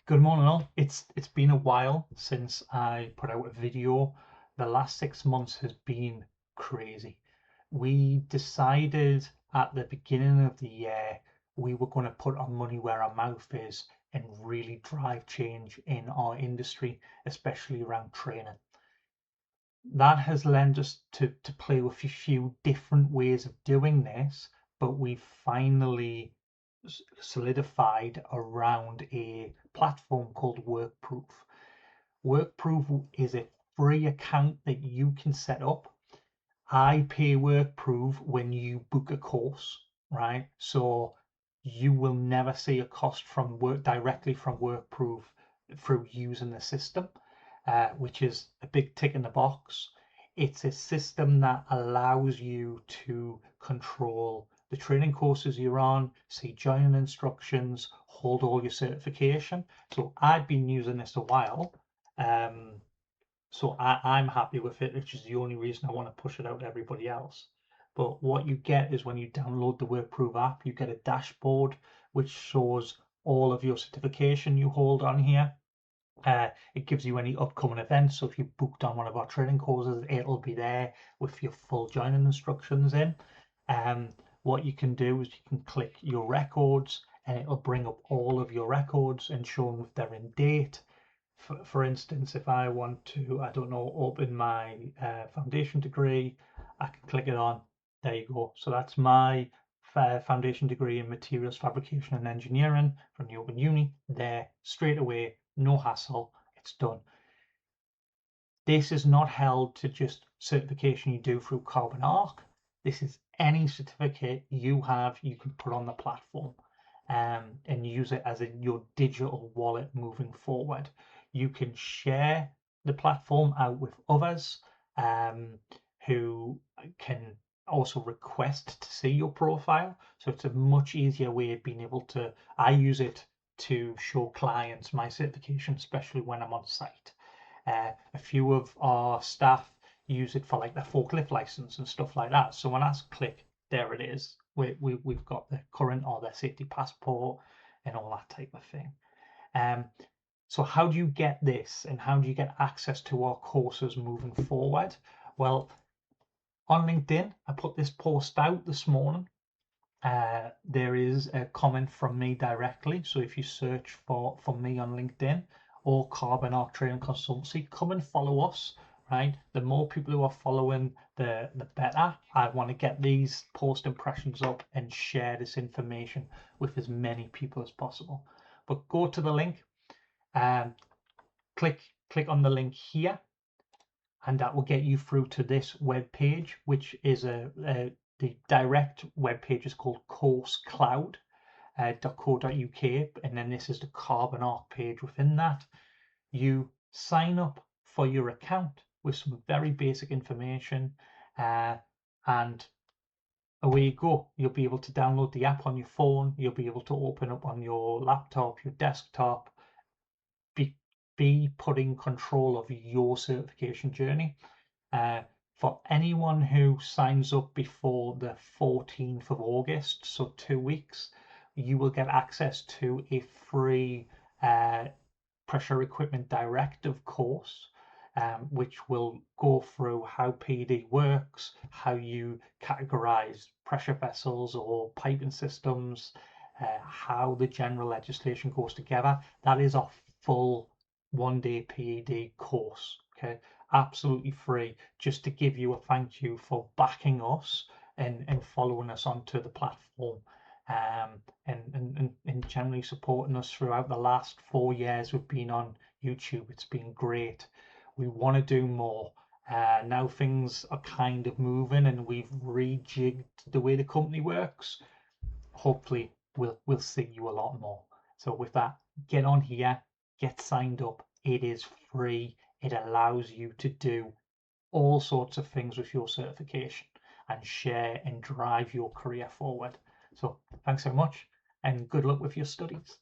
Good morning all. It's been a while since I put out a video. The last 6 months has been crazy. We decided at the beginning of the year we were going to put our money where our mouth is and really drive change in our industry, especially around training. That has led us to play with a few different ways of doing this, but we finally solidified around a platform called Workprove. Workprove is a free account that you can set up. I pay Workprove when you book a course, right? So you will never see a cost from directly from Workprove through using the system, which is a big tick in the box. It's a system that allows you to control the training courses you're on, see joining instructions, hold all your certification. So I've been using this a while. So I'm happy with it, which is the only reason I want to push it out to everybody else. But what you get is when you download the Workprove app, you get a dashboard which shows all of your certification you hold on here. It gives you any upcoming events. So if you booked on one of our training courses, it'll be there with your full joining instructions in. What you can do is you can click your records and it'll bring up all of your records and show them if they're in date. For instance, if I want to, I don't know, open my foundation degree, I can click it on. There you go. So that's my foundation degree in materials fabrication and engineering from the Open Uni. There, straight away, no hassle, it's done. This is not held to just certification you do through Carbon Arc. This is any certificate you have, you can put on the platform and use it as your digital wallet moving forward. You can share the platform out with others who can also request to see your profile. So it's a much easier way of being able to, I use it to show clients my certification, especially when I'm on site. A few of our staff use it for like their forklift license and stuff like that. So when I click, there it is. We've got the current or their safety passport and all that type of thing. So how do you get this and how do you get access to our courses moving forward? Well, on LinkedIn, I put this post out this morning. There is a comment from me directly. So if you search for me on LinkedIn or Carbon Arc Training Consultancy, come and follow us, right? The more people who are following, the better. I want to get these post impressions up and share this information with as many people as possible. But go to the link, click on the link here, and that will get you through to this web page, which is the direct web page is called coursecloud.co.uk, and then this is the Carbon Arc page. Within that, you sign up for your account with some very basic information, and away you go. You'll be able to download the app on your phone. You'll be able to open up on your laptop, your desktop, be putting control of your certification journey. For anyone who signs up before the 14th of August, so 2 weeks, you will get access to a free pressure equipment directive course, which will go through how PD works, how you categorize pressure vessels or piping systems, how the general legislation goes together. That is a full 1-day PED course. Okay, absolutely free, just to give you a thank you for backing us and following us onto the platform, and generally supporting us throughout the last 4 years we've been on YouTube. It's been great. We want to do more. Now things are kind of moving and we've rejigged the way the company works. Hopefully we'll see you a lot more. So with that, get on here, get signed up. It is free. It allows you to do all sorts of things with your certification and share and drive your career forward. So thanks so much and good luck with your studies.